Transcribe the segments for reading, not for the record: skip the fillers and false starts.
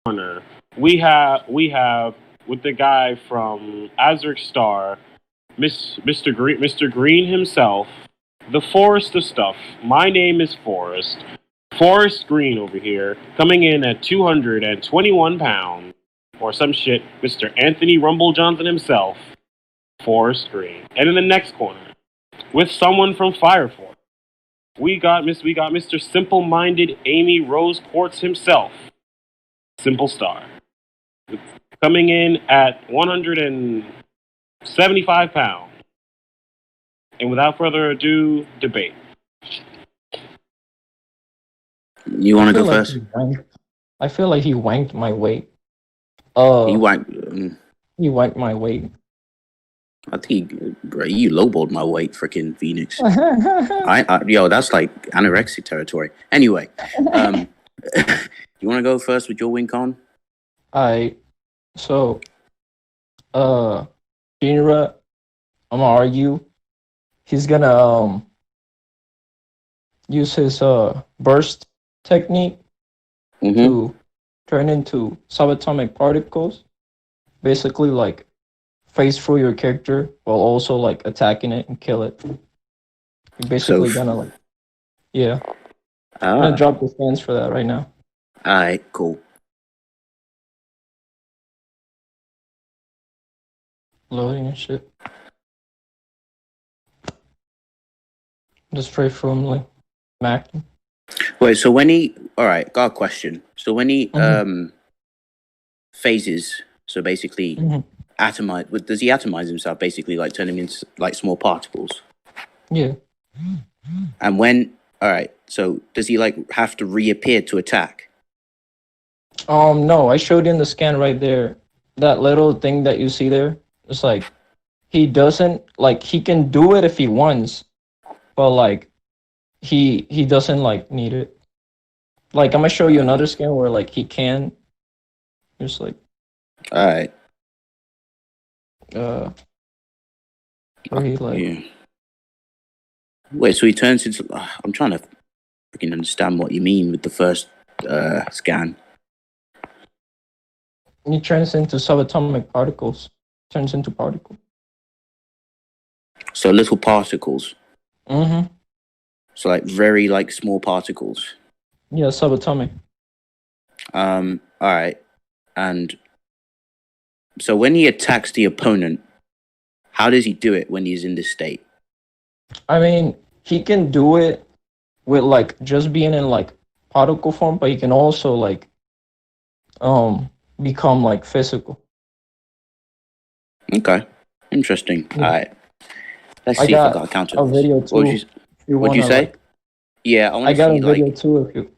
corner, we have with the guy from Azeric Star, Mr. Green himself, the Forest of Stuff. My name is Forest. Forest Green over here, coming in at 221 pounds, or some shit. Mr. Anthony Rumble Johnson himself, Forest Green. And in the next corner, with someone from Fire Force, we got Mr. Simple-minded Amy Rose Quartz himself, Simple Star, coming in at 175 pounds. And without further ado, debate. You want to go like first? I feel like he wanked my weight. He wanked my weight. I think bro, you lowballed my weight, freaking Phoenix. Yo, that's like anorexic territory. Anyway, you want to go first with your win con? So, Shinra, I'm gonna argue. He's gonna use his burst technique to turn into subatomic particles. Basically, like phase through your character while also like attacking it and kill it. You're basically gonna like, yeah. I'm gonna drop the fans for that right now. Alright, cool. Loading and shit. Just straight from like Mac. Wait, so when he alright, got a question. So when he phases, so basically atomize, does he atomize himself basically like turning into like small particles? Yeah. And when alright, so does he like have to reappear to attack? No, I showed you in the scan right there. That little thing that you see there. It's like he doesn't like he can do it if he wants, but like he doesn't like need it. Like I'm gonna show you another scan where like he can just like Alright. where he like Wait, so he turns into I'm trying to freaking understand what you mean with the first scan. he turns into subatomic particles. Turns into particles. So little particles. So like very like small particles. Yeah, subatomic. Alright. And so when he attacks the opponent, how does he do it when he's in this state? I mean, he can do it with like just being in like particle form, but he can also like become like physical. Okay. Interesting. Yeah. Alright. Let's see if I got a counter. A video too. What'd you say? Like, yeah, I got a video too if you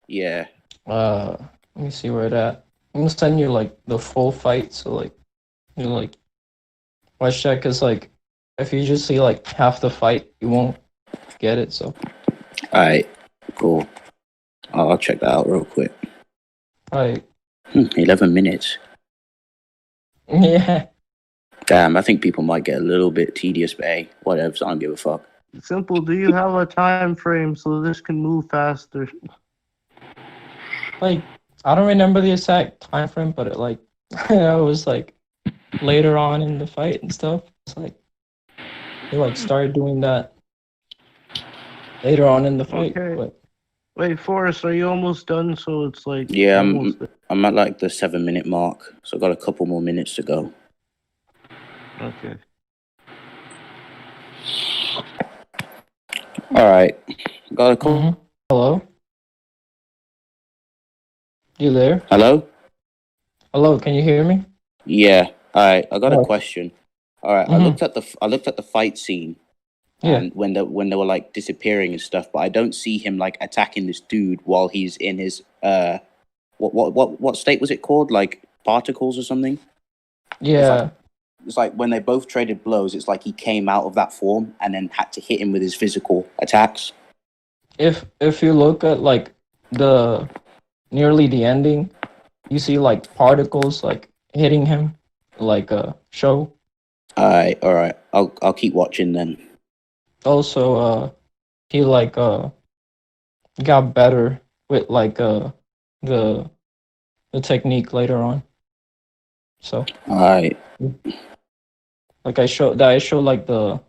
yeah. Let me see where it at. I'm gonna send you like the full fight, so like you like watch that, cause like if you just see like half the fight, you won't get it. So. Alright, cool. I'll check that out real quick. 11 minutes. Yeah. Damn, I think people might get a little bit tedious, but hey, whatever. So I don't give a fuck. Simple. Do you have a time frame so this can move faster? Like, I don't remember the exact time frame, but it like it was like later on in the fight and stuff. It's like they like started doing that later on in the fight. Okay. But... Wait, Forrest, are you almost done? So it's like I'm at like the 7-minute mark, so I've got a couple more minutes to go. Okay. Alright. Got a call. Hello? You there? Hello? Hello, can you hear me? Yeah. Alright, I got a question. Alright, I looked at the fight scene. And when they were like disappearing and stuff, but I don't see him like attacking this dude while he's in his what state was it called? Like particles or something? Yeah. It's like when they both traded blows, it's like he came out of that form and then had to hit him with his physical attacks. If you look at like nearly the ending, you see like particles like hitting him like a show. All right. I'll keep watching then. Also, he like got better with like the the technique later on. So All right. like I showed like the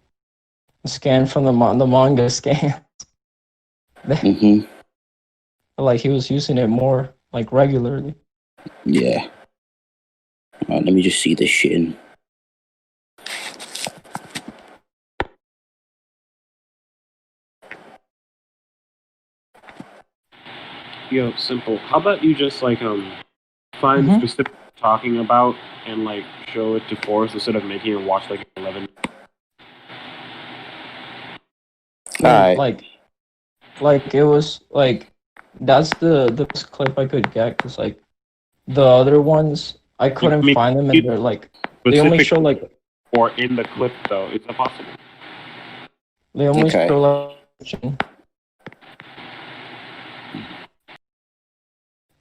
scan from the manga scan. Mhm. Like he was using it more like regularly. Yeah. All right. Let me just see this shit in. Yo, simple. How about you just like find specific talking about and like show it to Forrest instead of making him watch like 11. Alright. Like it was like that's the best clip I could get because like the other ones I couldn't find them and they're like they only show like or in the clip though. Is that possible? They only show like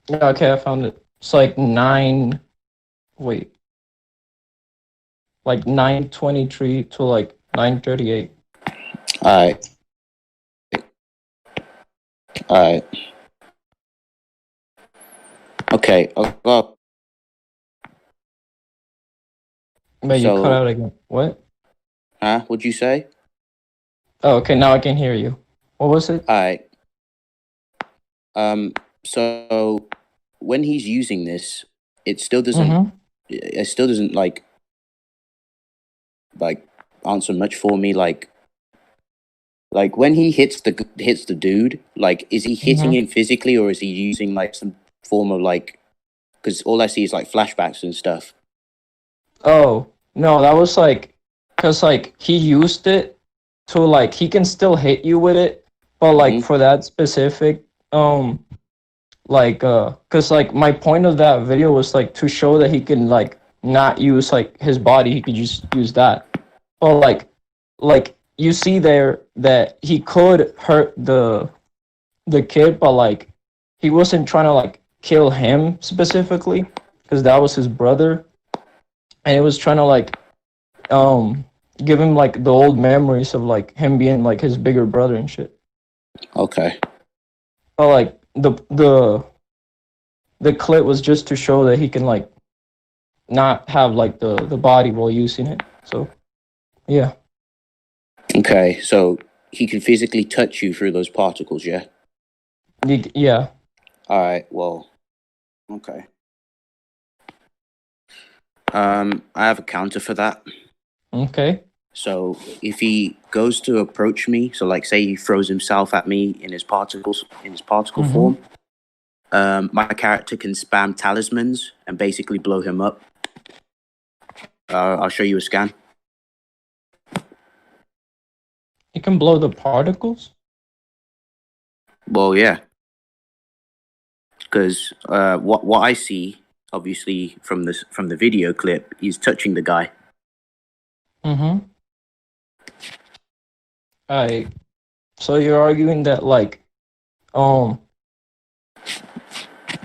yeah, okay, I found it. It's like 9:23 to like 9:38. Alright. Okay. Well, But you cut out again. What? Huh? What'd you say? Oh, okay. Now I can hear you. What was it? Alright. So when he's using this, it still doesn't. It still doesn't like answer much for me. Like when he hits the dude, like is he hitting him physically or is he using like some form of like? Because all I see is like flashbacks and stuff. Oh no, that was like, cause like he used it to like he can still hit you with it, but like for that specific like cause like my point of that video was like to show that he can like not use like his body, he could just use that. But like you see there that he could hurt the kid, but like he wasn't trying to like kill him specifically because that was his brother, and it was trying to like give him like the old memories of like him being like his bigger brother and shit. Okay. But like the clip was just to show that he can like not have like the body while using it. So yeah. Okay, so he can physically touch you through those particles, yeah? Yeah. Alright, well, okay. I have a counter for that. Okay. So if he goes to approach me, so like say he throws himself at me in his particle form, my character can spam talismans and basically blow him up. I'll show you a scan. You can blow the particles? Well, yeah. Because what I see, obviously from the video clip, he's touching the guy. So you're arguing that like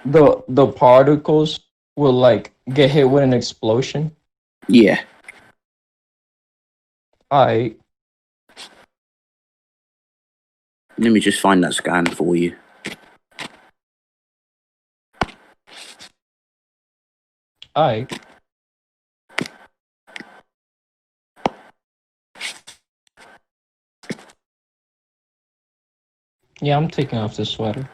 the particles will like get hit with an explosion? Yeah. Let me just find that scan for you. Yeah, I'm taking off this sweater.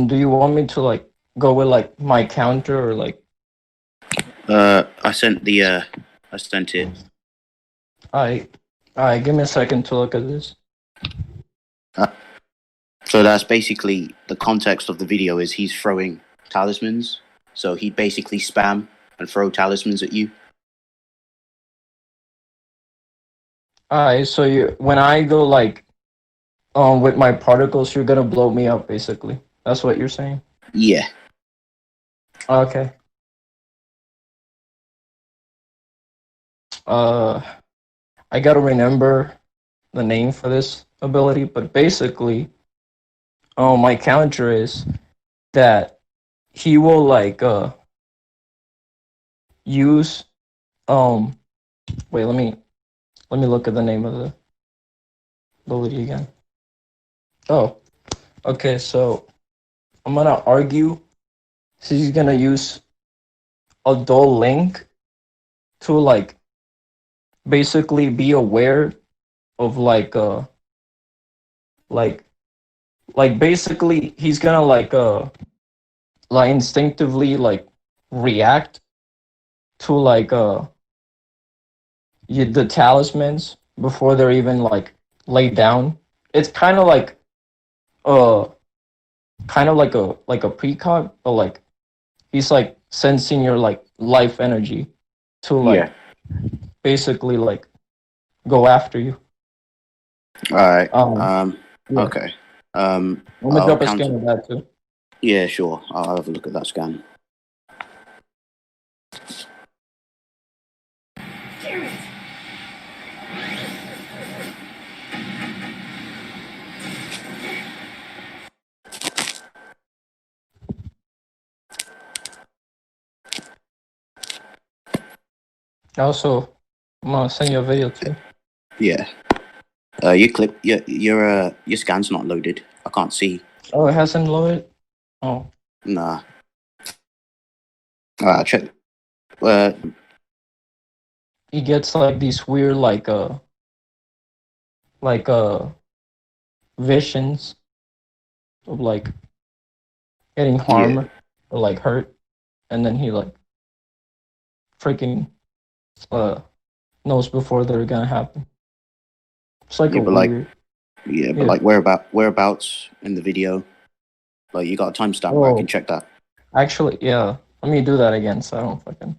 Do you want me to like go with like my counter or like? I sent it. Alright, give me a second to look at this. So that's basically the context of the video is he's throwing talismans. So he'd basically spam and throw talismans at you. Alright, so when I go like with my particles, you're gonna blow me up basically. That's what you're saying? Yeah. Okay. I gotta remember the name for this ability, but basically, my counter is that he will like use wait, let me look at the name of the ability again. Oh, okay, so I'm gonna argue he's gonna use a dull link to like basically be aware of like basically he's gonna like instinctively like react to the talismans before they're even like laid down. It's uh kind of like a precog, but like he's like sensing your like life energy to like Yeah. basically like go after you. All right. Yeah. Okay. I'm gonna I'll drop a scan counter. of that too. Yeah, sure. I'll have a look at that scan. Damn it! Also, I'm gonna send you a video too. Yeah. Your scan's not loaded. I can't see. Oh, it hasn't loaded. Oh, Nah. All right, I'll check. Uh, he gets like these weird like visions of like getting yeah. harmed or like hurt, and then he like freaking uh knows before they're gonna happen. It's like Yeah, a but like, weird. but Yeah. like, whereabouts in the video? Like, you got a timestamp where I can Oh, check that. actually, yeah. Let me do that again so I don't fucking.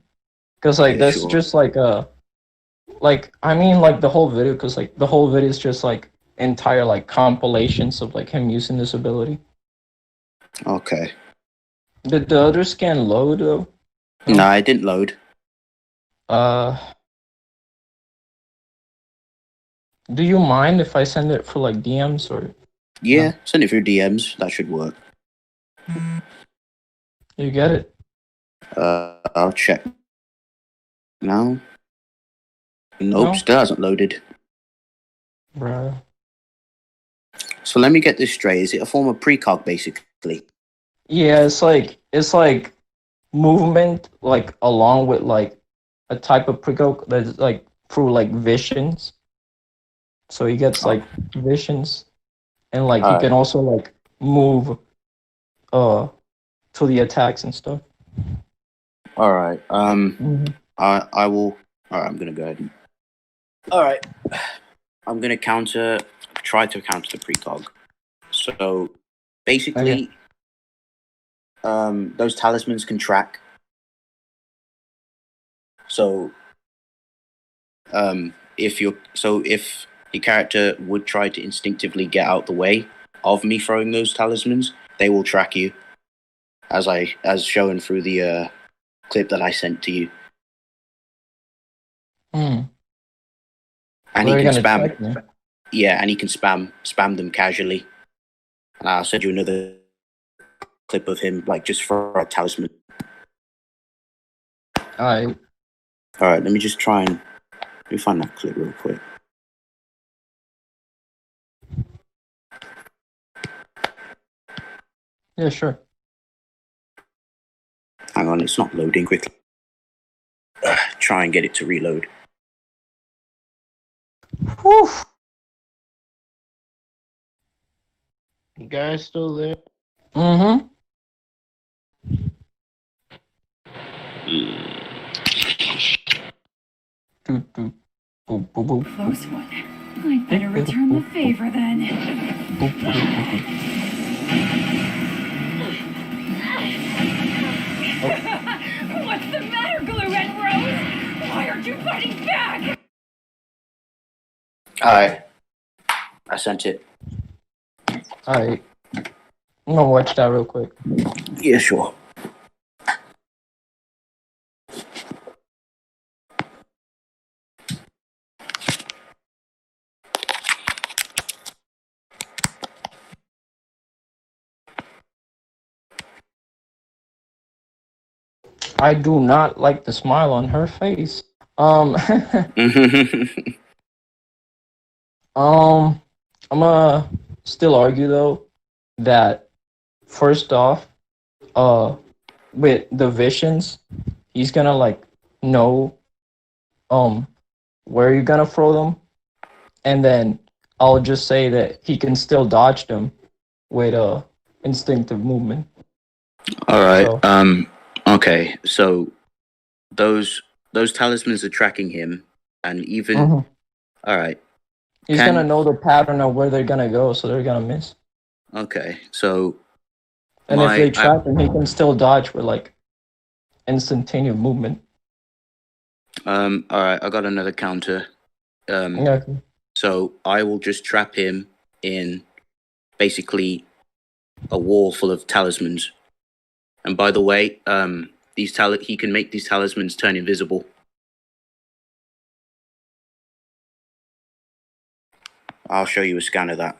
Cause like Yeah, that's sure. just like I mean like the whole video, cause like the whole video is just like entire like compilations of like him using this ability. Okay. Did the other scan load though? No? Nah, it didn't load. Uh, do you mind if I send it for like DMs or Yeah, no? send it through DMs. That should work. You get it? I'll check now. Nope, No? still hasn't loaded. Bruh. So let me get this straight. Is it a form of precog, basically? Yeah, it's like movement like along with like a type of prickle that's like through like visions. So he gets Oh, like visions and like he all can right. also like move uh to the attacks and stuff. All right. Mm-hmm. I will. All right. I'm gonna go ahead. All right. I'm gonna try to counter the precog. So Okay. basically, those talismans can track. So, if your character would try to instinctively get out the way of me throwing those talismans, they will track you, as shown through the clip that I sent to you. Hmm. And he They're can gonna spam. check me. Yeah, and he can spam them casually. And I'll send you another clip of him like just for a talisman. I All right, let me just try and let me find that clip real quick. yeah, sure. Hang on, it's not loading quickly. Try and get it to reload. Whew. You guys still there? Mm-hmm. Doot, doot. Boop, boop, boop. Close one. I'd better return the favor then. Boop, boop, boop, boop. What's the matter, Glue and Rose? Why aren't you fighting back? All right, I sent it. Alright. I'm gonna watch that real quick. Yeah, sure. I do not like the smile on her face. Um, I'm gonna still argue though that first off, uh, with the visions, he's gonna like know um where you're gonna throw them, and then I'll just say that he can still dodge them with instinctive movement. All right. So Okay. So those talismans are tracking him, and even mhm. all right. He's gonna know the pattern of where they're gonna go, so they're gonna miss. Okay. So And if they trap him, he can still dodge with like instantaneous movement. All right. I got another counter. Okay. So I will just trap him in basically a wall full of talismans. And by the way, he can make these talismans turn invisible. I'll show you a scan of that.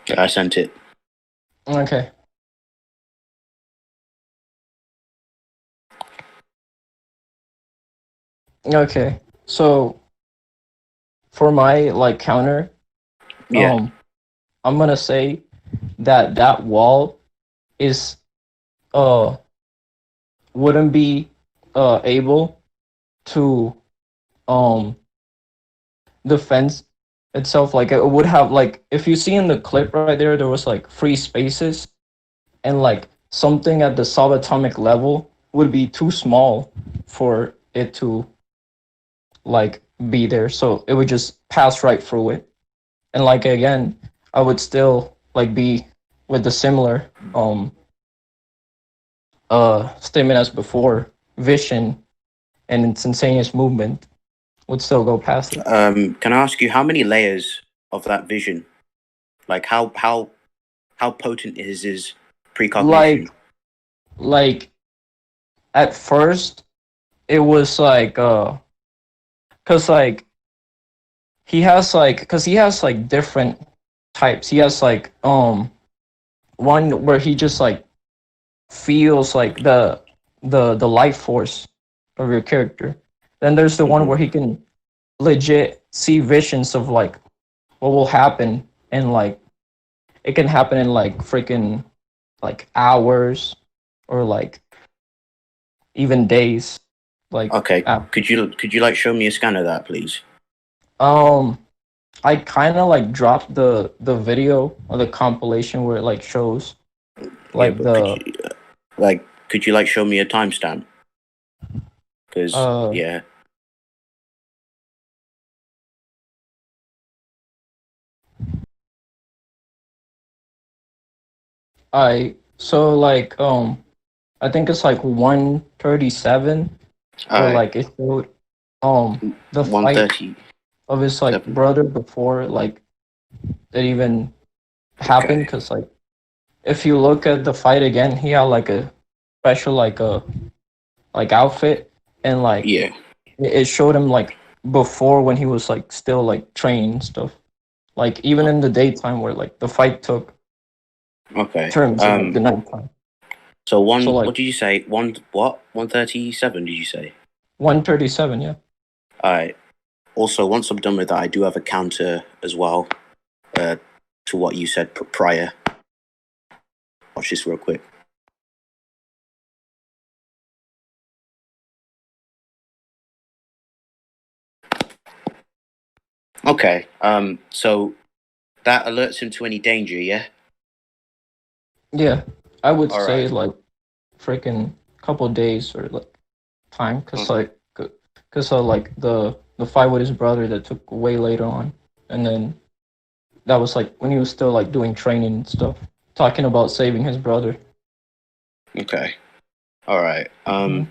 Yeah, I sent it. Okay. Okay. So for my like counter, Yeah. I'm gonna say that that wall is wouldn't be able to um defend itself. Like it would have like if you see in the clip right there, there was like free spaces, and like something at the subatomic level would be too small for it to like be there, so it would just pass right through it. And like again, I would still like be with the similar statement as before. Vision and instantaneous movement would still go past it. Can I ask you how many layers of that vision? Like how potent is his precognition? Like at first it was like cuz like he has like different types. He has like one where he just like feels like the life force of your character. Then there's the one where he can legit see visions of like what will happen, and like it can happen in like freaking like hours or like even days. Like Okay, could you like show me a scan of that, please? I kind of like dropped the video or the compilation where it like shows like could you like show me a timestamp? Because yeah. So like I think it's like 137 or like it showed the fight 130 of his like brother before like it even happened, because like if you look at the fight again, he had like a special like a like outfit, and like it showed him like before when he was like still like trained and stuff, like even in the daytime where like the fight took turns in like, the nighttime. So one. So like What did you say? One. What? 137. Did you say? 137, yeah. All right. Also, once I'm done with that, I do have a counter as well to what you said prior. Watch this real quick. Okay. So that alerts him to any danger, yeah? Yeah, I would All say right. like freaking couple days or like time, cause like the fight with his brother that took way later on, and then that was like when he was still like doing training and stuff, talking about saving his brother. Okay. All right. Mhm.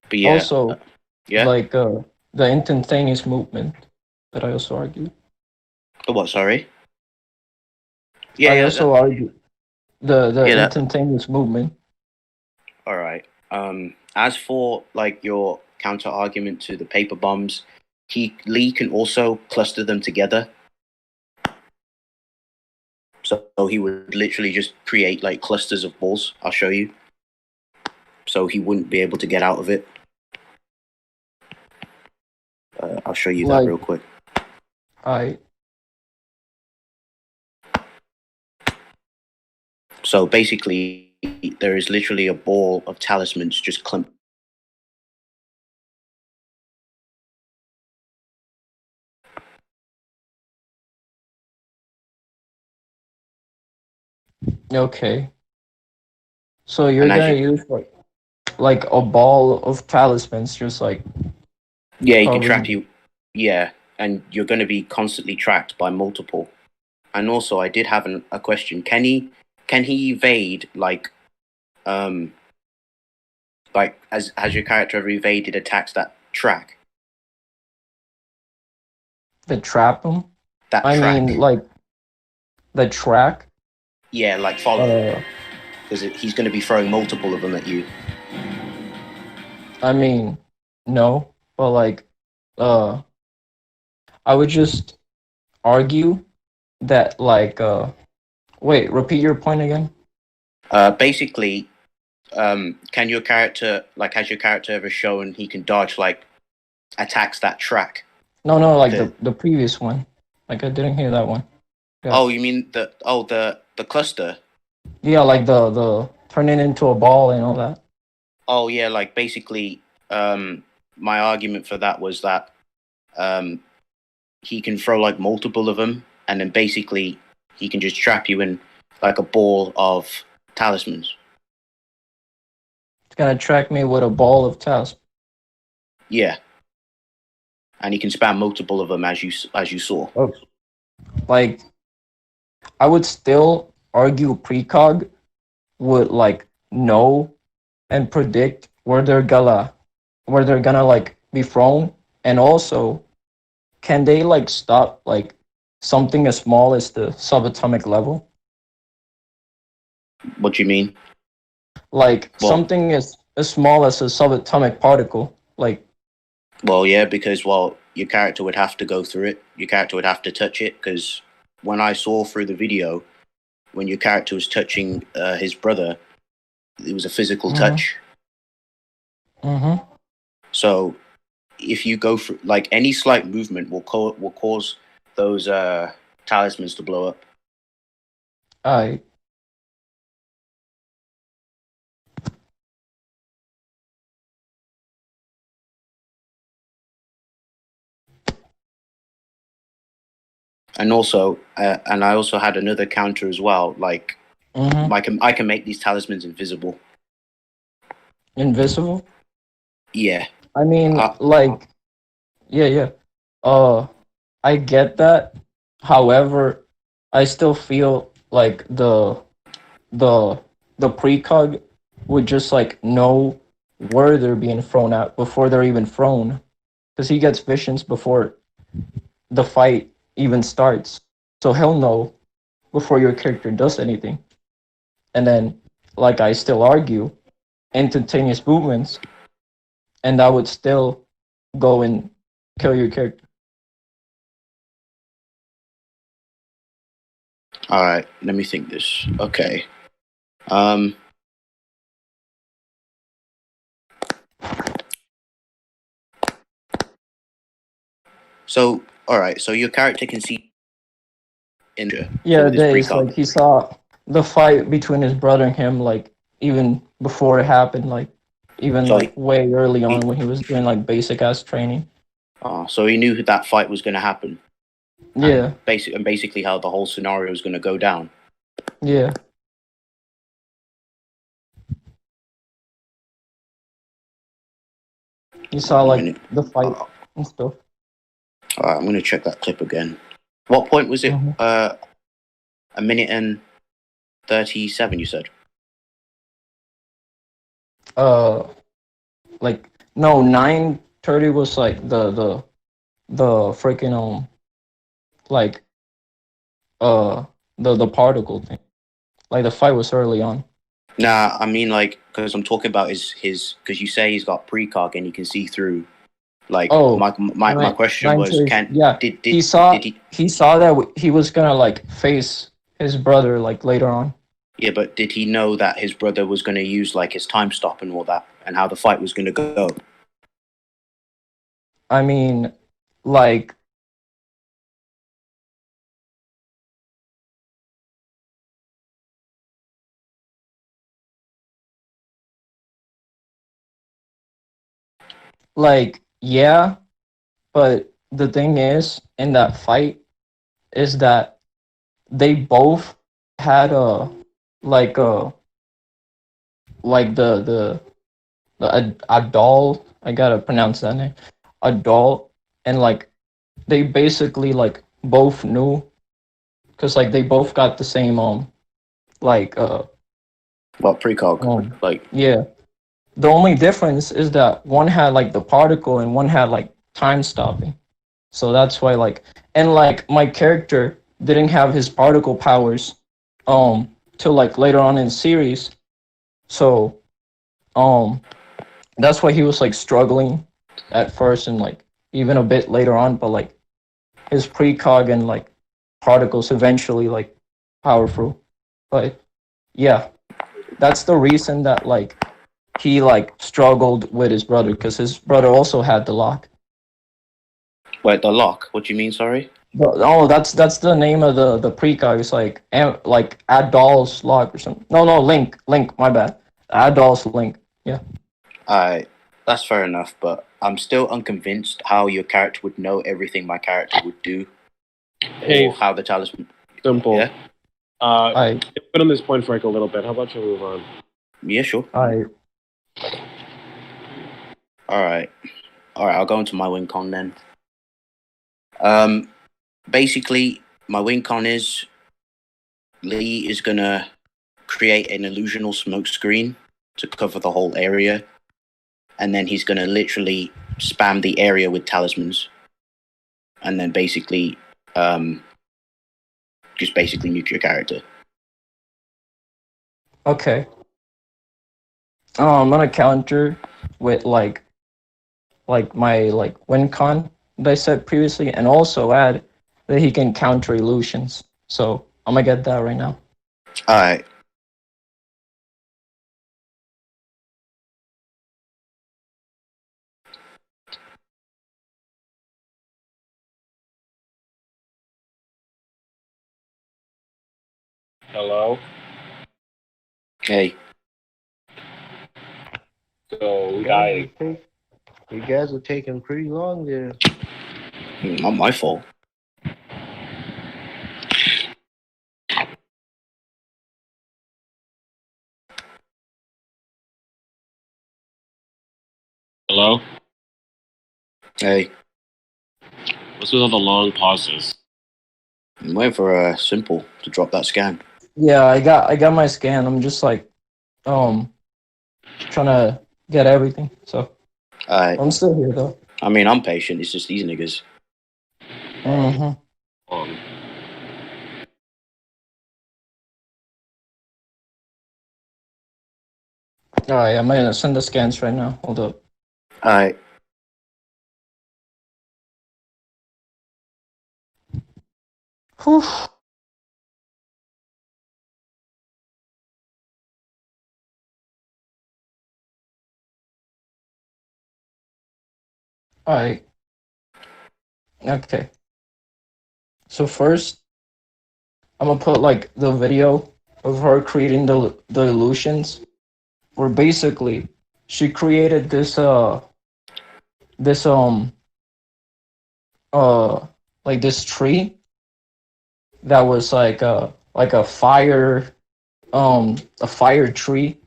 But yeah. Also, Yeah. like the instantaneous movement that I also argue. Oh, what? Sorry. Yeah. I Yeah. also argue the Yeah. instantaneous movement. All right. As for like your counter argument to the paper bombs, Lee can also cluster them together. So he would literally just create like clusters of balls. I'll show you. So he wouldn't be able to get out of it. I'll show you that Like real quick. I So basically, there is literally a ball of talismans just clumped. okay. So you're And as gonna you, use like a ball of talismans, just like yeah, he can track probably. you. Yeah, and you're going to be constantly tracked by multiple. And also, I did have a question. Can he evade um like has your character ever evaded attacks that track The trap him. that I mean, track? like the track. Yeah, like follow, Uh, because he's going to be throwing multiple of them at you. I mean, no, but like, uh, I would just argue that like, wait, repeat your point again. Basically, can your character has your character ever shown he can dodge like attacks that track? No, like The the previous one. Like I didn't hear that one. Yeah, Oh, you mean the cluster? yeah, like the turning into a ball and all that. Oh yeah, like basically, my argument for that was that um, he can throw like multiple of them, and then basically he can just trap you in like a ball of talismans. It's gonna track me with a ball of task. Yeah, and he can spam multiple of them as you saw. Oh, like I would still argue precog would like know and predict where they're gonna like be thrown, and also can they like stop like something as small as the subatomic level, What do you mean? like Well, something as small as a subatomic particle, like yeah, because your character would have to go through it. Your character would have to touch it because when I saw through the video, when your character was touching his brother, it was a physical mm-hmm, touch. mm-hmm. So if you go through like any slight movement will cause those talismans to blow up. I And also, and I also had another counter as well. Like mm-hmm. I can make these talismans invisible. Invisible. Yeah. I mean, like, yeah. I get that. However, I still feel like the the precog would just like know where they're being thrown at before they're even thrown, because he gets visions before the fight even starts. So he'll know before your character does anything. And then, like I still argue, instantaneous movements, and that would still go and kill your character. All right. Let me think this. Okay. Um. So, all right. So your character can see Indra. Yeah, With his days precog. like he saw the fight between his brother and him, like even before it happened, like even So like way early he, on when he was doing like basic ass training. so he knew that fight was going to happen. Yeah, Basically how the whole scenario was going to go down. yeah. He saw A like minute. the fight Uh, and stuff. all right, I'm going to check that clip again. What point was it? Mhm. A minute and 37. You said. Like no, 9:30 was like the freaking like uh the particle thing. Like the fight was early on. Nah, I mean like because I'm talking about his because you say he's got precog and he can see through. Like Oh, my question was, 9:30. Yeah, he saw did he? he saw that he was gonna like face his brother like later on. Yeah, but did he know that his brother was going to use like his time stop and all that, and how the fight was going to go? I mean, like yeah, but the thing is in that fight is that they both had like a like a doll. I gotta pronounce that name. A doll, and like they basically like both knew because like they both got the same like What precog? um Like, yeah. The only difference is that one had like the particle and one had like time stopping. So that's why like and like my character didn't have his particle powers till like later on in the series. So um that's why he was like struggling at first and like even a bit later on, but like his precog and like particles eventually like powerful. But yeah, that's the reason that like he like struggled with his brother because his brother also had the lock. wait, the lock? What do you mean? Sorry. Oh, that's the name of the precog. It's like Adol's lock or something. No, Link. My bad. Adol's Link. Yeah. That's fair enough, but I'm still unconvinced how your character would know everything my character would do, Hey, or how the talisman. simple. Yeah, I It's been on this point for like a little bit. How about you move on? yeah, sure. I All right. I'll go into my win con then. Basically, my win con is Lee is gonna create an illusional smoke screen to cover the whole area, and then he's gonna literally spam the area with talismans, and then basically, just basically nuke your character. okay. I'm gonna counter with like my like win con that I said previously, and also add that he can counter illusions. So I'm gonna get that right now. All right. Hello. Hey. So we got. You guys are taking pretty long there. Not my fault. Hello. Hey. What's with all the long pauses? I'm waiting for Simple to drop that scan. Yeah, I got my scan. I'm just like trying to get everything. So Alright. I'm still here though. I mean, I'm patient. It's just these niggas. Mm-hmm. Um, All right, I'm gonna send the scans right now. Hold up. Alright. Whew. All right. Okay. So first, I'm gonna put like the video of her creating the illusions, where basically she created this uh like this tree that was like a fire tree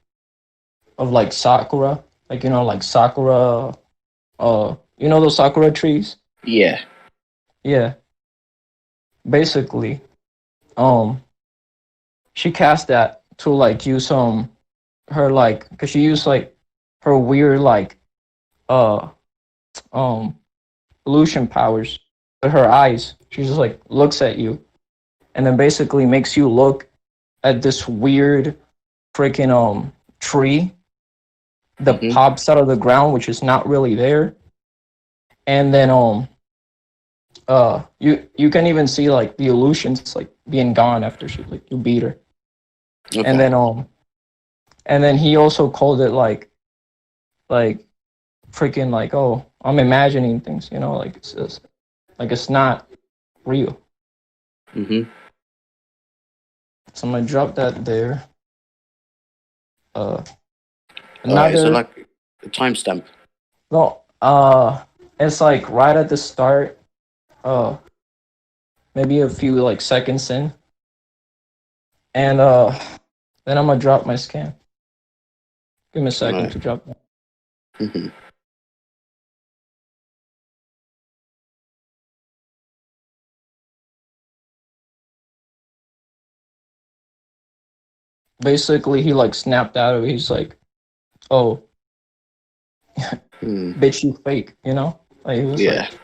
of like sakura, like like sakura, those sakura trees. Yeah. Yeah, basically, um she cast that to like use her like, because she used like her weird like uh um illusion powers with her eyes. She just like looks at you and then basically makes you look at this weird freaking tree that Mhm. pops out of the ground, which is not really there. And then you can even see like the illusions like being gone after she like you beat her. Okay. And then he also called it like freaking like, oh, I'm imagining things, like it's just, like it's not real. Mhm. So I'm gonna drop that there. All right. So Another like a timestamp. no, it's like right at the start, uh, maybe a few like seconds in, and then I'm gonna drop my scan. Give me a second Right. to drop that. Mhm. Basically, he like snapped out of it. He's like, "Oh, Hmm. bitch, you fake," Like he was Yeah. like,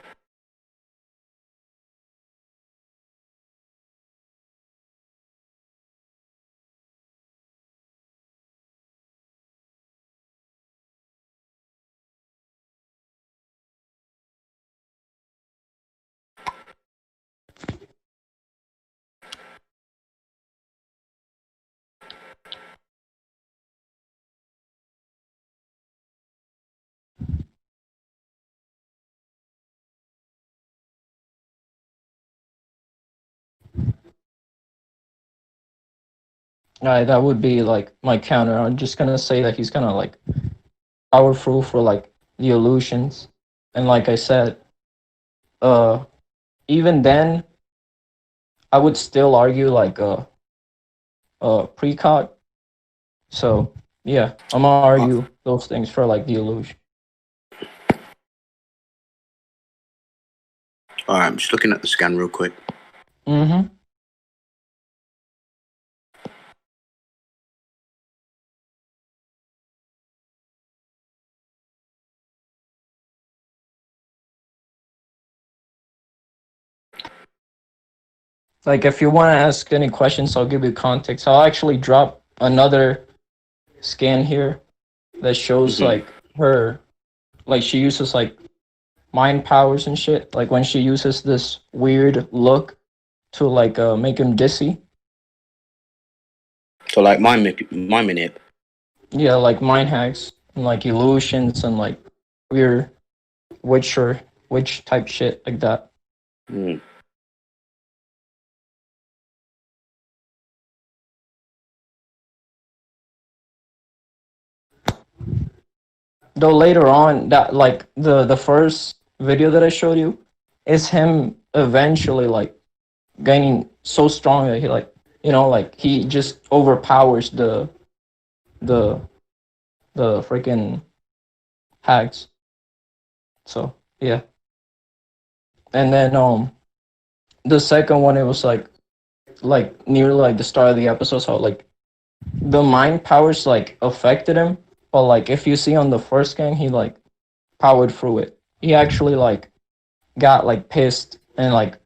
that would be like my counter. I'm just gonna say that he's gonna like powerful for like the illusions, and like I said, uh, even then, I would still argue like precog. So yeah, I'm gonna Uh, argue those things for like the illusion. all right. I'm just looking at the scan real quick. Mm-hmm. Like if you want to ask any questions, I'll give you context. I'll actually drop another scan here that shows Mhm. like her, like she uses like mind powers and shit. Like when she uses this weird look to like make him dizzy. So like my manip. Yeah, like mind hacks and like illusions and like weird witch type shit like that. Hmm. Though later on, that like the first video that I showed you is him eventually like gaining so strong that he like like he just overpowers the the freaking hags. So yeah. And then the second one, it was like near like the start of the episode, so like the mind powers like affected him, but like if you see on the first game, he like powered through it. He actually like got like pissed and like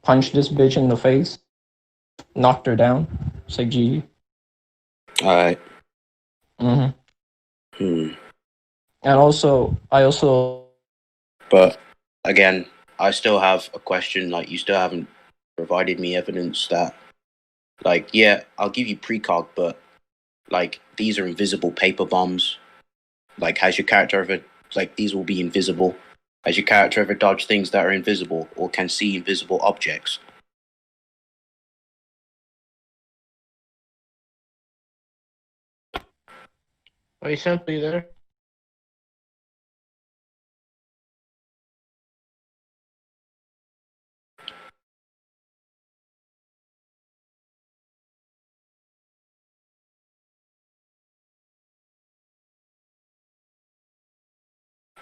punched this bitch in the face, knocked her down. It's like GG. All right. Mm-hmm. Hmm. And also, I also But again, I still have a question. Like, you still haven't provided me evidence that, like, yeah, I'll give you precog, but like, these are invisible paper bombs. Like, has your character ever, like, these will be invisible? Has your character ever dodged things that are invisible or can see invisible objects? Are you simply there?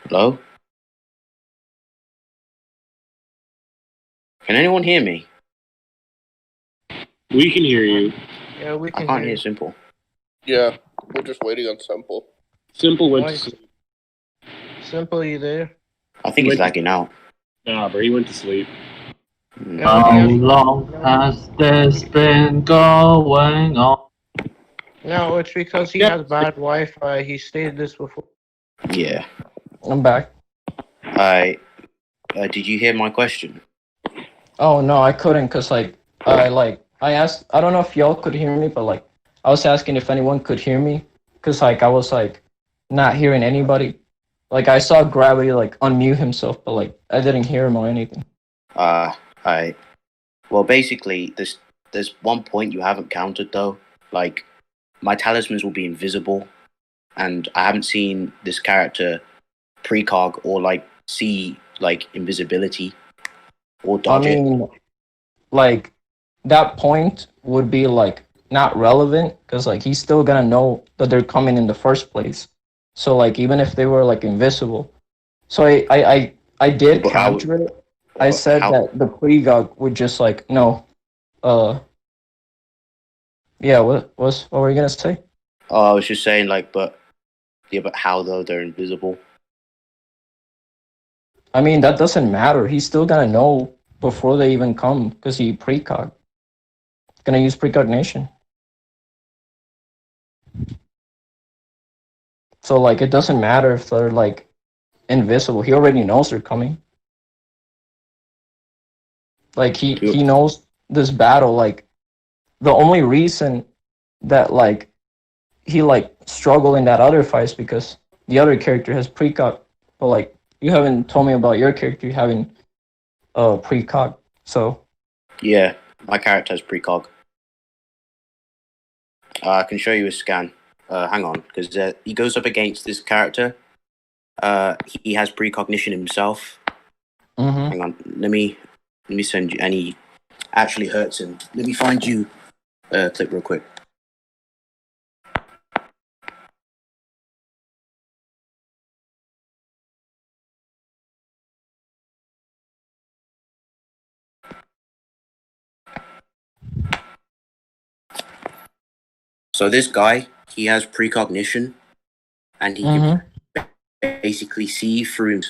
Hello? Can anyone hear me? We can hear you. Yeah, we I can can't hear hear you. Simple. Yeah, we're just waiting on Simple. Simple went Why? to sleep. Simple, you there? I think he's lagging out. Nah, bro, he went to sleep. Yeah, How but he long has this been going on? No, it's because he has bad Wi-Fi. He stated this before. Yeah. I'm back. Did you hear my question? Oh no, I couldn't cause I asked. I don't know if y'all could hear me, but like I was asking if anyone could hear me, cause like I was like not hearing anybody. Like I saw Gravity like unmute himself, but like I didn't hear him or anything. Well, basically, there's one point you haven't counted though. Like, my talismans will be invisible, and I haven't seen this character precog or like see like invisibility or I dodge it. mean, like that point would be like not relevant because like he's still gonna know that they're coming in the first place. So like even if they were like invisible, so I did But how- counter it. I said how- that the pregog would just like no, yeah. What were you gonna say? Oh, I was just saying, like, but how though they're invisible? I mean that doesn't matter. He's still gonna know before they even come because he precog. Gonna use precognition. So like it doesn't matter if they're like invisible. He already knows they're coming. Like he knows this battle. Like the only reason that like he like struggle in that other fight is because the other character has precog. But like you haven't told me about your character having precog. So Yeah, my character has precog. I can show you a scan. Hang on, because he goes up against this character. He has precognition himself. Hang on, let me send you. And he actually hurts him. Let me find you a clip real quick. So this guy, he has precognition, and he can basically see through.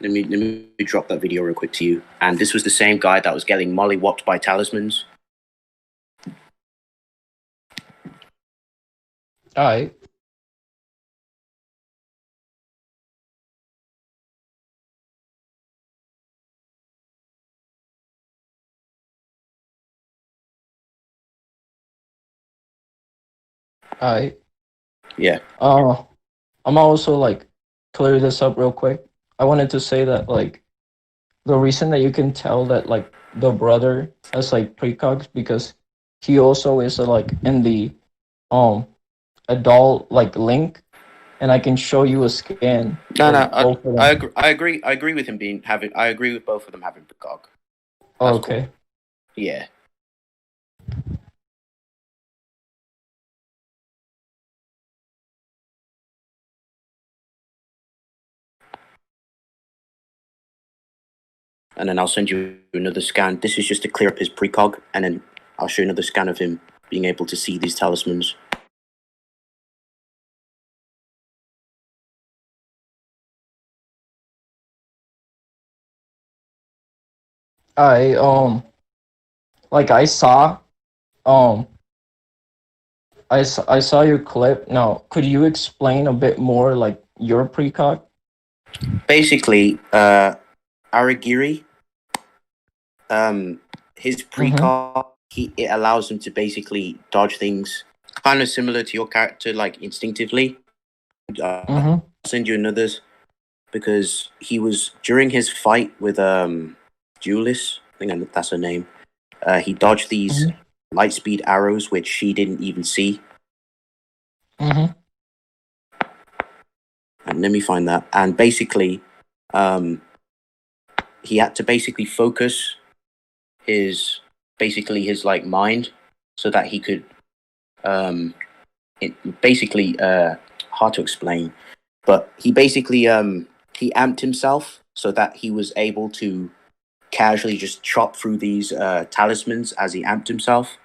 Let me drop that video real quick to you. And this was the same guy that was getting mollywopped by talismans. alright. Alright. Yeah. I'm also like clear this up real quick. I wanted to say that like the reason that you can tell that like the brother has like precogs because he also is like in the adult like link, and I can show you a scan. No, of both of them. I agree with him having. I agree with both of them having precog. Oh, That's okay. cool. Yeah. And then I'll send you another scan. This is just to clear up his precog, and then I'll show you another scan of him being able to see these talismans. Like I saw I saw your clip. Now, could you explain a bit more like your precog? Basically, Aragiri, his precog, it allows him to basically dodge things kind of similar to your character, like instinctively. I'll send you another because he was during his fight with Julius, I think that's her name. He dodged these light speed arrows, which she didn't even see. Mm-hmm. And let me find that. And basically, he had to basically focus his like mind so that he could hard to explain, but he basically he amped himself so that he was able to casually just chop through these talismans as he amped himself.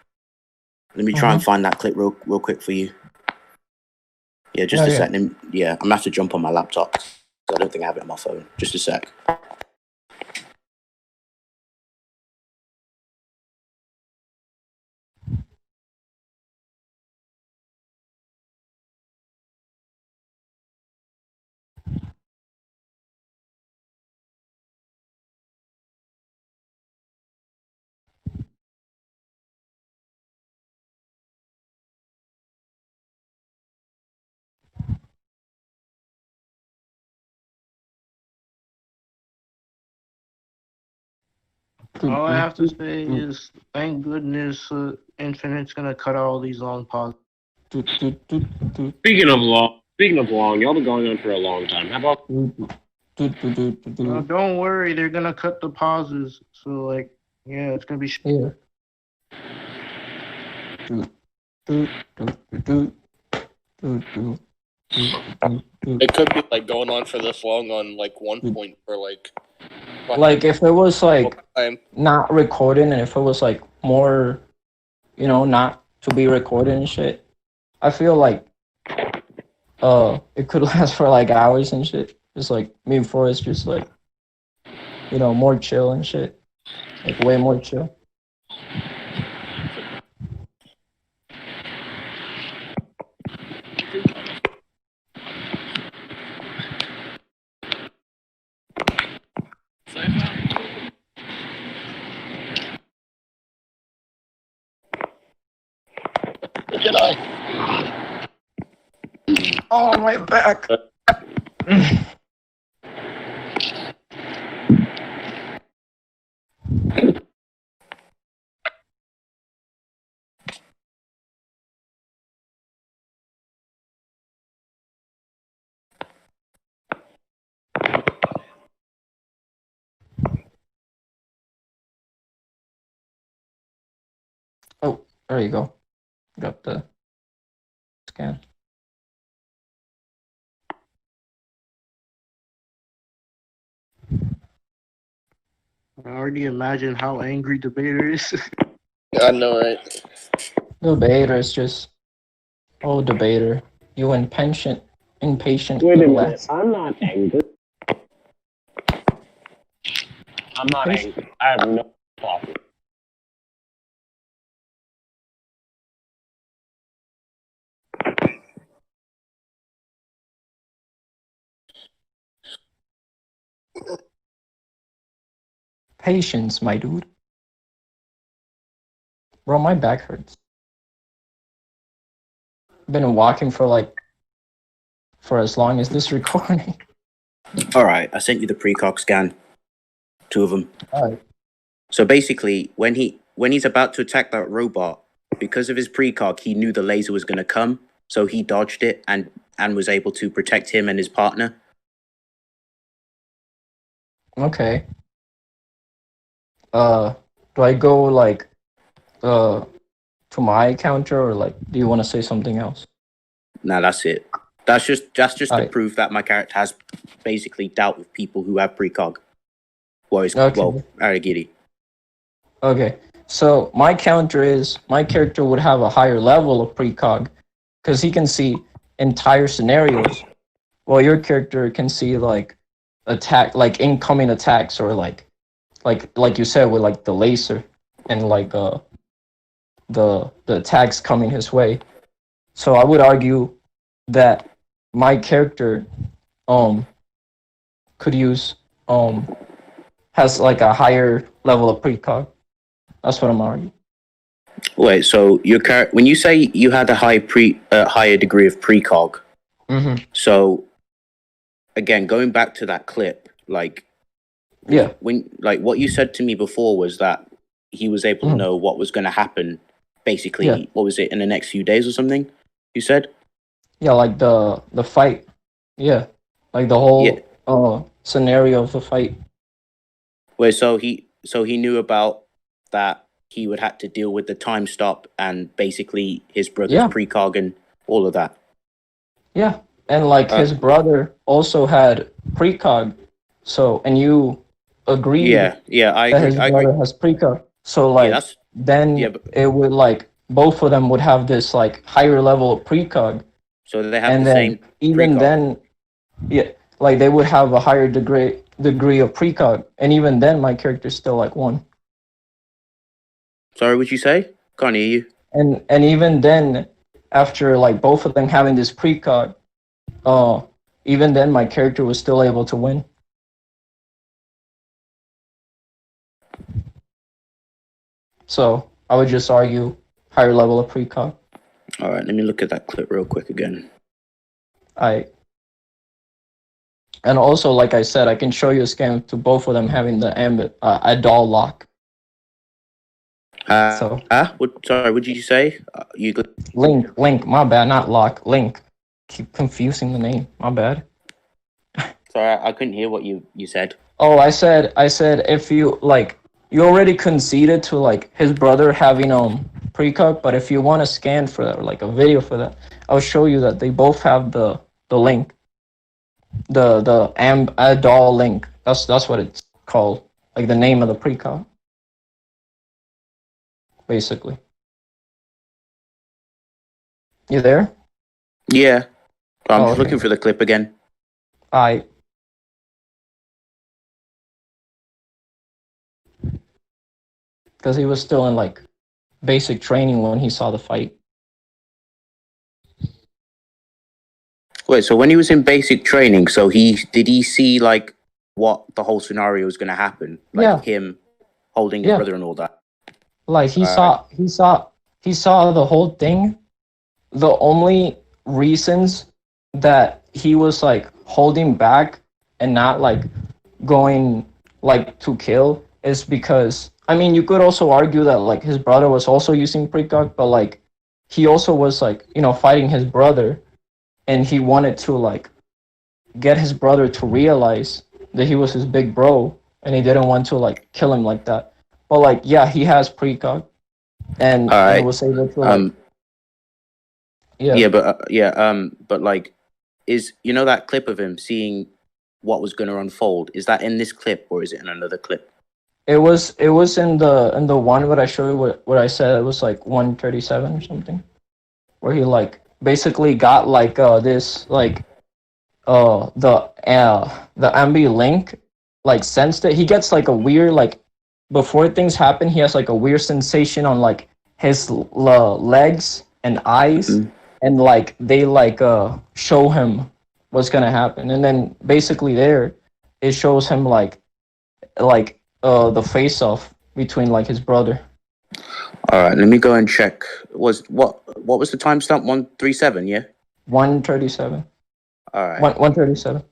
Let me try and find that clip real quick for you. Yeah, just a second. Yeah, I'm gonna have to jump on my laptop. I don't think I have it on my phone. Just a sec. All I have to say is, thank goodness Infinite's gonna cut out all these long pauses. Speaking of long, y'all been going on for a long time. How about? No, don't worry, they're gonna cut the pauses. So it's gonna be. Yeah. It could be going on for this long on one point for if it was time. not recording, and if it was more, not to be recorded and shit, I feel like it could last for hours and shit. Just me and Forrest just more chill and shit. Way more chill. Oh, my back. Oh, there you go. Got the scan. I already imagine how angry Debater is. I know, right? Debater is just, Debater, you impatient. Wait a minute, I'm not angry. I'm not angry. I have no problem. Patience, my dude. Bro, my back hurts. Been walking for as long as this recording. All right, I sent you the precog scan. 2 of them. All right. So basically, when he's about to attack that robot, because of his precog, he knew the laser was going to come, so he dodged it and was able to protect him and his partner. Okay. Do I go to my counter, or do you want to say something else? Nah, that's it. That's just to Alright. prove that my character has basically dealt with people who have precog. Okay. Aragiri. Okay. So my counter is my character would have a higher level of precog because he can see entire scenarios, while your character can see incoming attacks, or like you said with the laser and the attacks coming his way. So I would argue that my character could use has a higher level of precog. That's what I'm arguing. Wait, so when you say you had a higher degree of precog, Mm-hmm. so again, going back to that clip, like, Yeah. when like what you said to me before was that he was able to know what was going to happen. Basically, Yeah. what was it in the next few days or something? You said. Yeah, like the fight. Yeah, like the whole scenario of the fight. Wait, so he knew about that he would have to deal with the time stop and basically his brother's Yeah. precog and all of that. Yeah, and like his brother also had precog, so and you agreed Yeah, I that agree. his brother has precog. So Yeah, like that's then but it would like both of them would have this like higher level of precog, so they have and the then same even precog. then, yeah, like they would have a higher degree of precog, and even then my character's still like 1. Sorry, what'd you say? Can't hear you. And even then, after like both of them having this precog, even then my character was still able to win. So I would just argue higher level of precog. All right, let me look at that clip real quick again. And also, like I said, I can show you a scan to both of them having the Adol lock. What did you say? Link, my bad, not lock, Link. Keep confusing the name, my bad. Sorry, I couldn't hear what you said. Oh, I said if you like, you already conceded to like his brother having precog, but if you want a scan for that or like a video for that, I'll show you that they both have the link. The Adol link. That's what it's called. Like the name of the precog. Basically. You there? Yeah. I'm just okay. looking for the clip again. Because he was still in like basic training when he saw the fight. Wait, so when he was in basic training, so did he see like what the whole scenario was going to happen? Like him holding his brother and all that. Like he saw the whole thing. The only reasons that he was like holding back and not like going like to kill is because, I mean, you could also argue that like his brother was also using precog, but like he also was like, you know, fighting his brother, and he wanted to like get his brother to realize that he was his big bro, and he didn't want to like kill him like that. But like, yeah, he has precog, and was able to like. But like, is that clip of him seeing what was going to unfold? Is that in this clip or is it in another clip? It was in the one where I showed you what I said. It was like 137 or something, where he like basically got like this like the ambi link like sensed it. He gets like a weird like before things happen. He has like a weird sensation on like his legs and eyes. Mm-hmm. And like they like show him what's gonna happen, and then basically there, it shows him like the face off between like his brother. All right, let me go and check. What was the timestamp? 137, yeah. 137. All right. 137.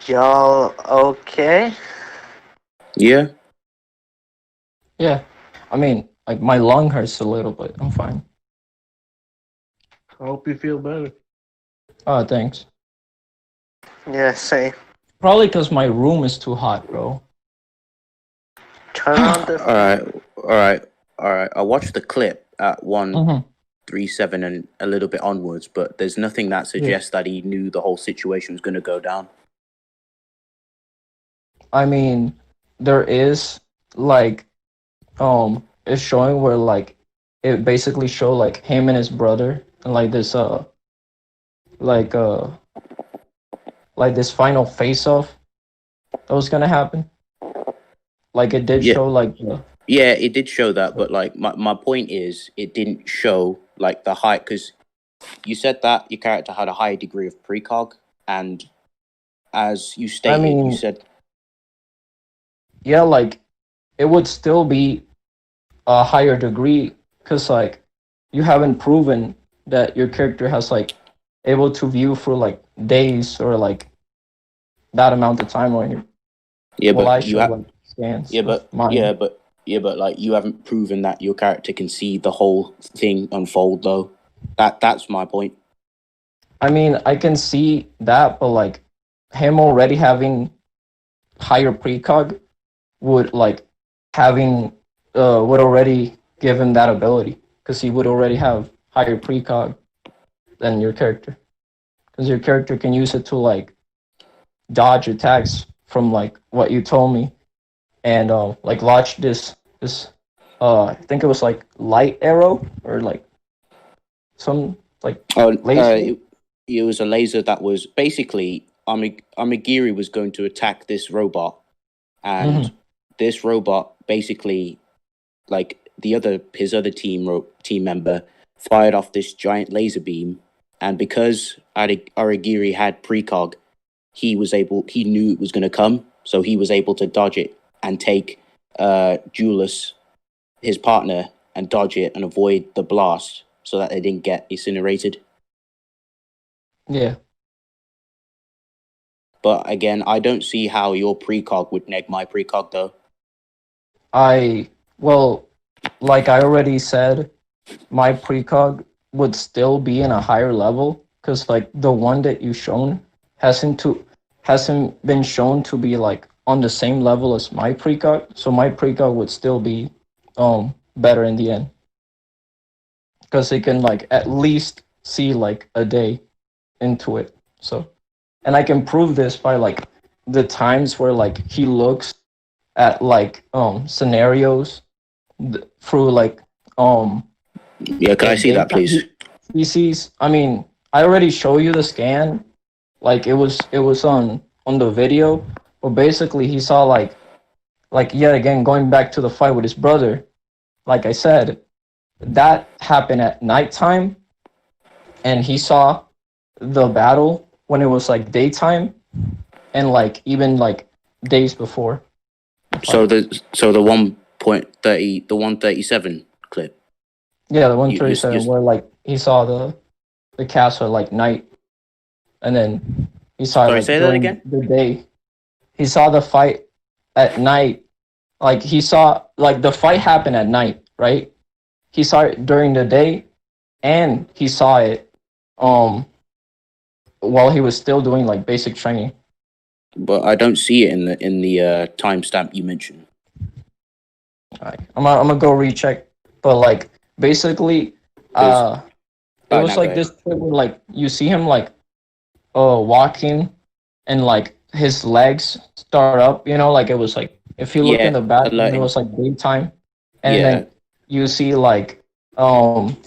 Y'all okay? Yeah. Yeah. I mean, like my lung hurts a little, but I'm fine. I hope you feel better. Oh, thanks. Yeah, same. Probably because my room is too hot, bro. Turn on the. All right. I watched the clip at 137 and a little bit onwards, but there's nothing that suggests that he knew the whole situation was going to go down. I mean, there is like, it's showing where like it basically show like him and his brother and like this like like this final face off that was gonna happen. Like it did Yeah. show like Yeah, it did show that, but like my point is, it didn't show like the high, because you said that your character had a higher degree of precog, and as you stated, you mean, said yeah, like it would still be a higher degree because like you haven't proven that your character has like able to view for like days or like that amount of time on you. yeah, Well, I but show like scans yeah, of but mine. but like you haven't proven that your character can see the whole thing unfold though. That's my point. I mean, I can see that, but like him already having higher precog would like having would already give him that ability because he would already have higher precog than your character because your character can use it to like dodge attacks from like what you told me and like launch this I think it was like light arrow or like some like Oh, laser. it was a laser that was basically Amigiri was going to attack this robot, and this robot basically, like his other team member fired off this giant laser beam, and because Arigiri had precog, he knew it was going to come, so he was able to dodge it and take Julius, his partner, and dodge it and avoid the blast so that they didn't get incinerated. Yeah. But again, I don't see how your precog would neg my precog though. Well, like I already said, my precog would still be in a higher level because like the one that you shown hasn't been shown to be like on the same level as my precog, so my precog would still be better in the end because it can like at least see like a day into it. So, and I can prove this by like the times where like he looks at like scenarios through like Yeah, can I see that, please? he sees. I mean, I already show you the scan. Like it was on the video, but basically he saw like yet again going back to the fight with his brother. Like I said, that happened at nighttime, and he saw the battle when it was like daytime, and like even like days before. So the 1.30, the 137 clip. Yeah, the 137 where like he saw the castle at like night, and then he saw Sorry, like say that during again? the day. He saw the fight at night. Like he saw like the fight happen at night, right? He saw it during the day, and he saw it while he was still doing like basic training. But I don't see it in the timestamp you mentioned. Alright, I'm gonna go recheck, but like basically, it was like this clip where like you see him like walking, and like his legs start up, you know, like it was like if you look in the back, it was like daytime, and then you see like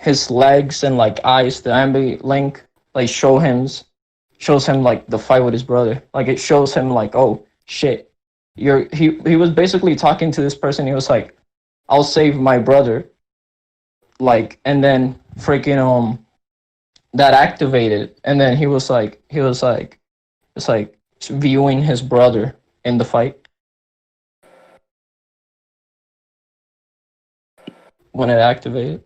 his legs and like eyes, the ambient link like shows him like the fight with his brother. Like it shows him like, oh shit, he was basically talking to this person. He was like, I'll save my brother. Like, and then freaking that activated, and then he was like it's like viewing his brother in the fight when it activated.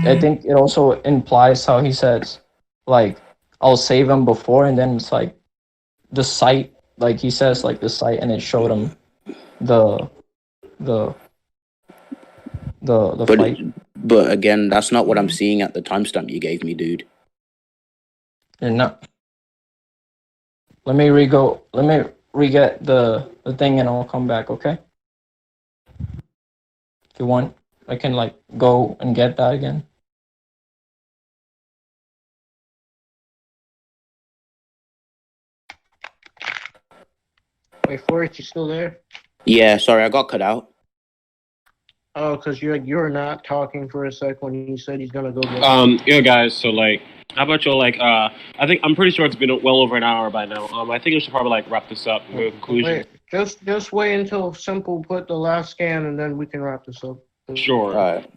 I think it also implies how he says like I'll save him before, and then it's like the sight, like he says like the sight, and it showed him the fight. But again, that's not what I'm seeing at the timestamp you gave me, dude. You're not. Let me re-get the thing, and I'll come back, okay? If you want, I can like go and get that again. Wait, Forrest, you still there? Yeah, sorry, I got cut out. Oh, because you're not talking for a sec when he said he's gonna go get. Yeah, guys. So like, how about you like I'm pretty sure it's been well over an hour by now. I think we should probably like wrap this up and go to conclusion. Wait, just wait until Simple put the last scan, and then we can wrap this up. Sure. All right.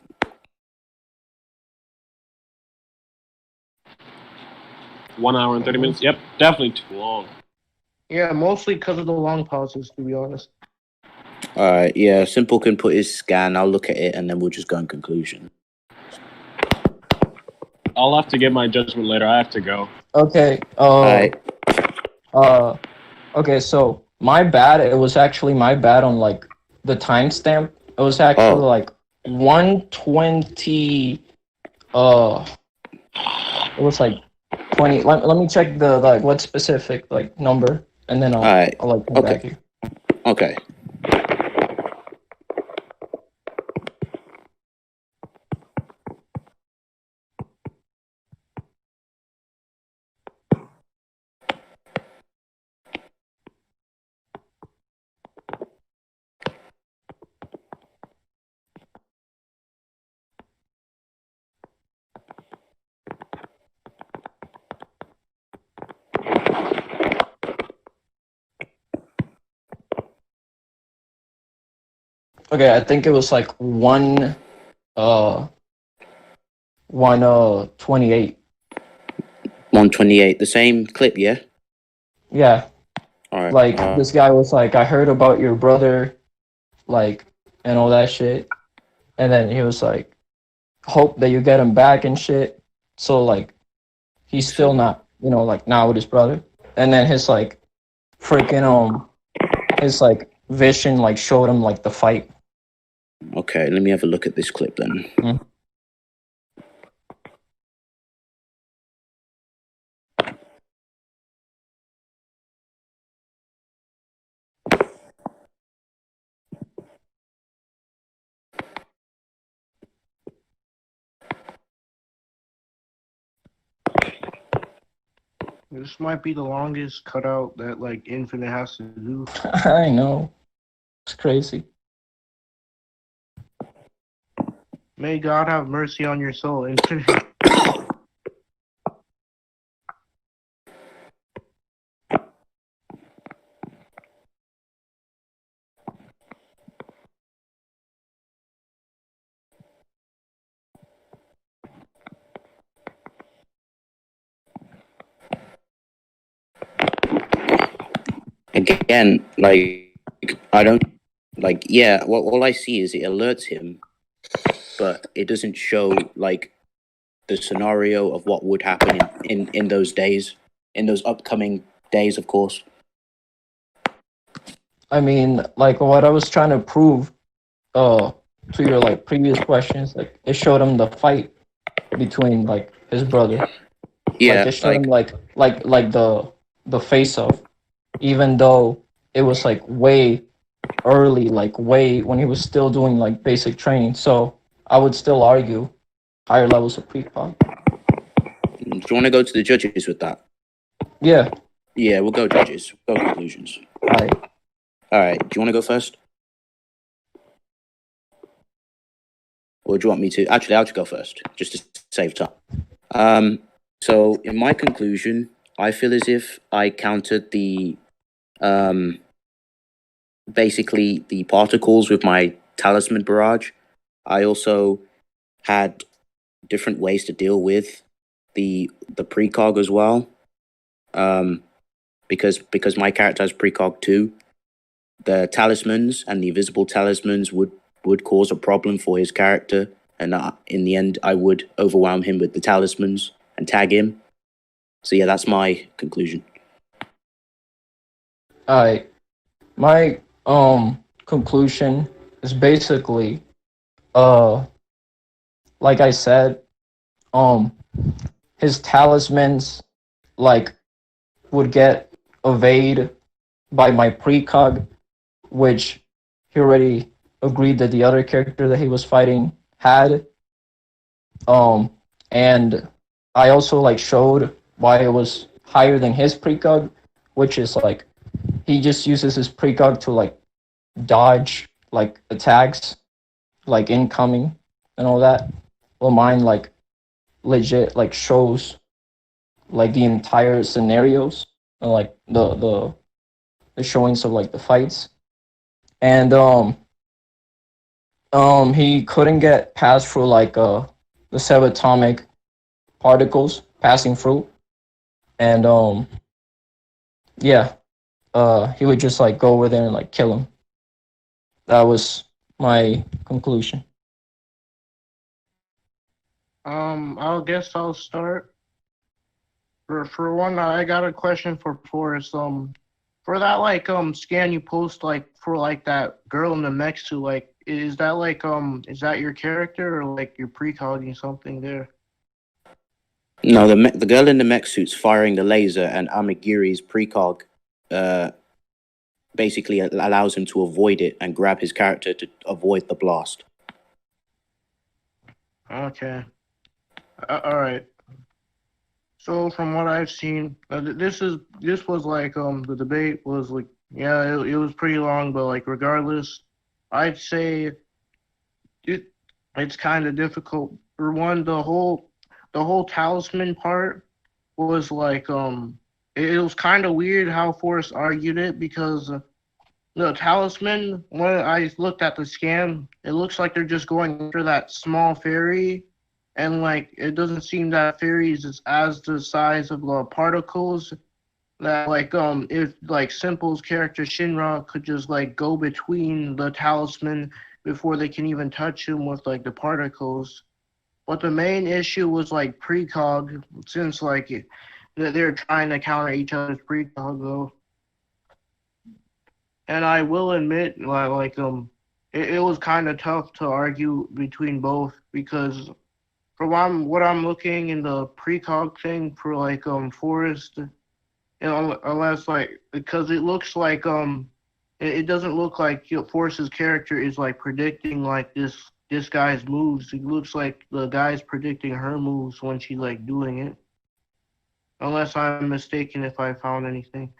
One hour and 30 minutes. Yep, definitely too long. Yeah, mostly because of the long pauses, to be honest. All right. Yeah. Simple can put his scan. I'll look at it, and then we'll just go in conclusion. I'll have to give my judgment later. I have to go. Okay. All right. Okay. So my bad. It was actually my bad on like the timestamp. It was actually like 120. It was like 20. Let me check the like what specific like number, and then I'll like come back to you. Okay. Okay, I think it was like 128. 128. The same clip, yeah? Yeah. All right. Like this guy was like, I heard about your brother, like, and all that shit. And then he was like, hope that you get him back and shit. So like he's still not, like not with his brother. And then his like freaking his like vision like showed him like the fight. Okay, let me have a look at this clip then. Mm. This might be the longest cutout that like Infinite has to do. I know. It's crazy. May God have mercy on your soul, Infinite. Again, like, I don't, like, yeah, all I see is it alerts him, but it doesn't show, like, the scenario of what would happen in those days, in those upcoming days, of course. I mean, like what I was trying to prove to your like previous questions, like it showed him the fight between like his brother. Yeah, like, it showed him like the face off, even though it was like way early, like way when he was still doing like basic training. So I would still argue higher levels of precog. Do you want to go to the judges with that? Yeah. Yeah, we'll go judges. We'll go conclusions. All right. Do you want to go first? Or do you want me to? Actually, I'll just go first, just to save time. So in my conclusion, I feel as if I countered the, basically the particles with my talisman barrage. I also had different ways to deal with the precog as well. Because my character has precog 2, the talismans and the invisible talismans would cause a problem for his character, and in the end, I would overwhelm him with the talismans and tag him. So yeah, that's my conclusion. Alright. My conclusion is basically like I said, his talismans like would get evade by my precog, which he already agreed that the other character that he was fighting had. And I also like showed why it was higher than his precog, which is like he just uses his precog to like dodge like attacks, like incoming and all that. Well, mine like legit like shows like the entire scenarios and like the showings of like the fights. And he couldn't get past through like the subatomic particles passing through. And yeah, he would just like go over there and like kill him. That was my conclusion. I guess I'll start. For one, I got a question for Forrest. For that like scan you post like for like that girl in the mech suit, like is that like is that your character or like you're precogging something there? No, the girl in the mech suit's firing the laser, and Amigiri's precog basically allows him to avoid it and grab his character to avoid the blast. Okay. All right. So from what I've seen, this was like the debate was like it was pretty long, but like regardless, I'd say it's kind of difficult. For one, the whole talisman part was like it was kind of weird how Forrest argued it because the talisman, when I looked at the scan, it looks like they're just going after that small fairy. And like it doesn't seem that fairies is as the size of the particles that like if like Simple's character Shinra could just like go between the talisman before they can even touch him with like the particles. But the main issue was like precog, since like they're trying to counter each other's precog though. And I will admit like it was kind of tough to argue between both because from what I'm looking in the precog thing for like Forrest, unless like because it looks like it doesn't look like Forrest's character is like predicting like this guy's moves. It looks like the guy's predicting her moves when she's like doing it. Unless I'm mistaken if I found anything.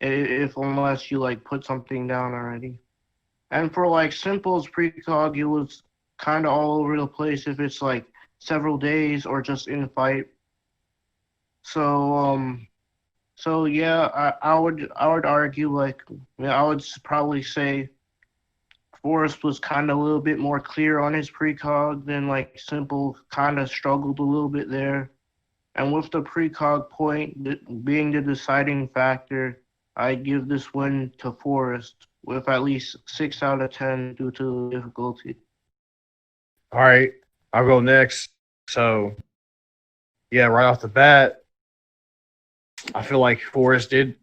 Unless you like put something down already. And for like Simple's precog, it was kind of all over the place if it's like several days or just in fight. So yeah, I would argue like I would probably say Forrest was kind of a little bit more clear on his precog than like Simple kind of struggled a little bit there. And with the precog point being the deciding factor, I'd give this win to Forrest with at least 6 out of 10 due to the difficulty. All right, I'll go next. So, yeah, right off the bat, I feel like Forrest did,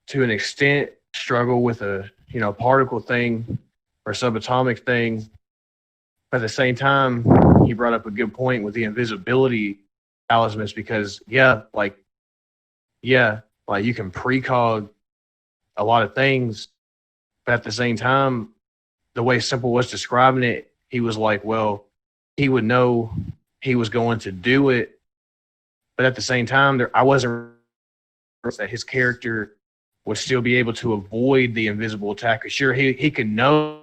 to an extent, struggle with a particle thing or subatomic thing. But at the same time, he brought up a good point with the invisibility talismans because, you can precog a lot of things, but at the same time, the way Simple was describing it, he was like, well, he would know he was going to do it, but at the same time, I wasn't that his character would still be able to avoid the invisible attack. Sure, he can know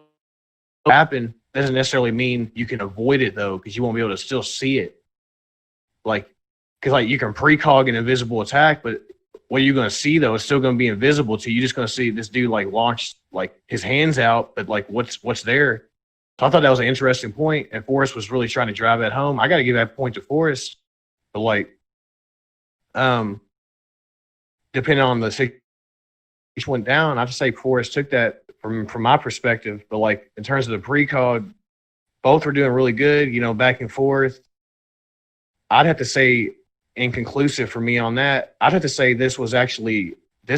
what happened. Doesn't necessarily mean you can avoid it though, because you won't be able to still see it. Because you can precog an invisible attack, but what you're going to see though is still going to be invisible to you. You're just going to see this dude launch his hands out, but what's there. So I thought that was an interesting point, and Forrest was really trying to drive that home. I got to give that point to Forrest, but depending on the situation went down, I have to say Forrest took that from my perspective. But in terms of the precog, both were doing really good, back and forth. I'd have to say inconclusive for me on that. I'd have to say this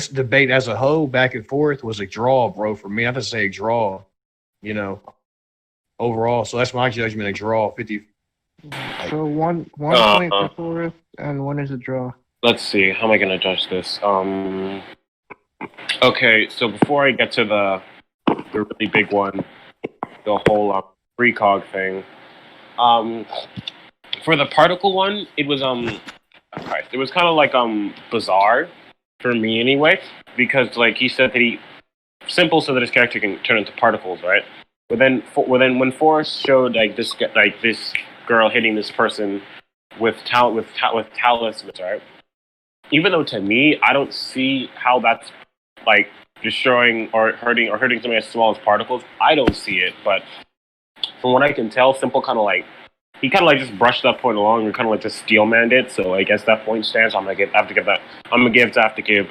debate as a whole, back and forth, was a draw, bro. For me, I'd have to say a draw, overall. So that's my judgment, a draw, 50. So one point for Forrest and one is a draw. Let's see. How am I going to judge this? Okay, so before I get to the really big one, the whole precog thing, for the particle one, it was it was kind of bizarre for me anyway, because he said that Simple said that his character can turn into particles, right? when Forrest showed like this girl hitting this person with talismans, right? Even though to me, I don't see how that's like destroying or hurting something as small as particles. I don't see it, but from what I can tell, Simple kind of like he kind of like just brushed that point along and kind of like just steel manned it. So I guess that point stands. I have to give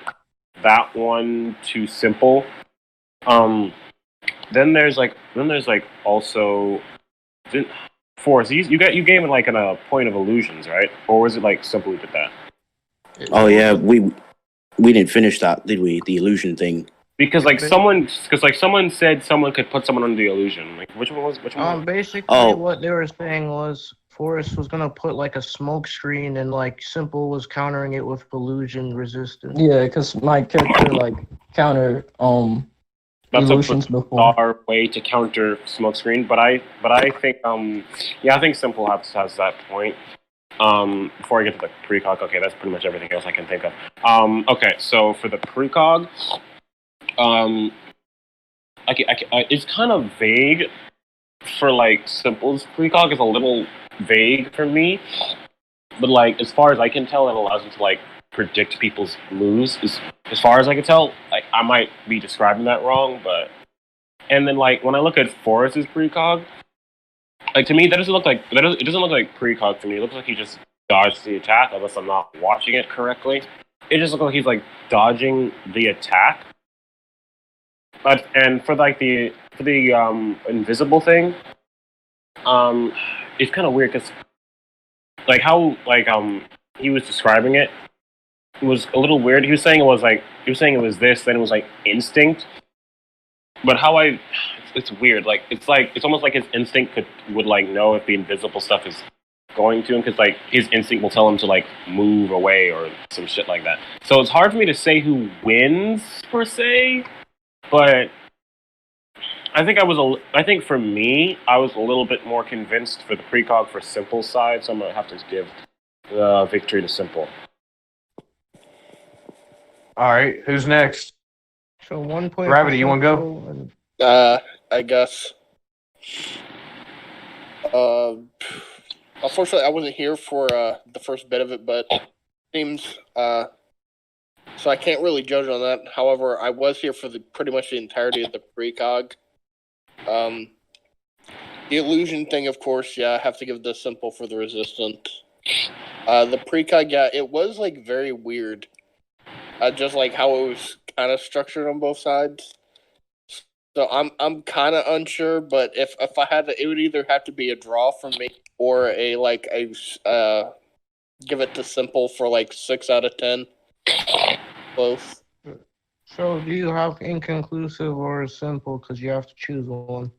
that one to Simple. Then there's also Force. You gave it like a point of illusions, right? Or was it like Simple who did that? Oh yeah, we didn't finish that, did we? The illusion thing. Because someone said someone could put someone under the illusion. Like which one was? Basically, what they were saying was Forrest was gonna put like a smoke screen, and like Simple was countering it with illusion resistance. Yeah, because my character like counter That's illusions a before. bizarre way to counter smokescreen, but I think I think Simple has that point. Before I get to the precog, okay, that's pretty much everything else I can think of. Okay, so for the precog, it's kind of vague for like Simple's precog is a little vague for me, but like as far as I can tell, it allows you to like predict people's moves. As far as I can tell, like I might be describing that wrong, but and then like when I look at Forrest's precog, like to me it doesn't look like precog to me. It looks like he just dodged the attack, unless I'm not watching it correctly. It just looks like he's like dodging the attack. But and for the invisible thing, it's kind of weird because like how he was describing it. It was a little weird. He was saying it was this, then it was like instinct. But it's weird. Like it's almost like his instinct would like know if the invisible stuff is going to him, because like his instinct will tell him to like move away or some shit like that. So it's hard for me to say who wins per se, but I think for me, I was a little bit more convinced for the precog for Simple's side, so I'm gonna have to give the victory to Simple. All right, who's next? So 1 point. Gravity, you want to go? I guess. Unfortunately, I wasn't here for the first bit of it, but it seems so I can't really judge on that. However, I was here for pretty much the entirety of the precog. The illusion thing, of course, yeah, I have to give this Simple for the resistance. The precog, yeah, it was like very weird. Just like how it was kind of structured on both sides. So I'm kind of unsure, but if I had to, it would either have to be a draw from me or give it to Simple for like 6 out of 10. Both. So do you have inconclusive or Simple? Because you have to choose one.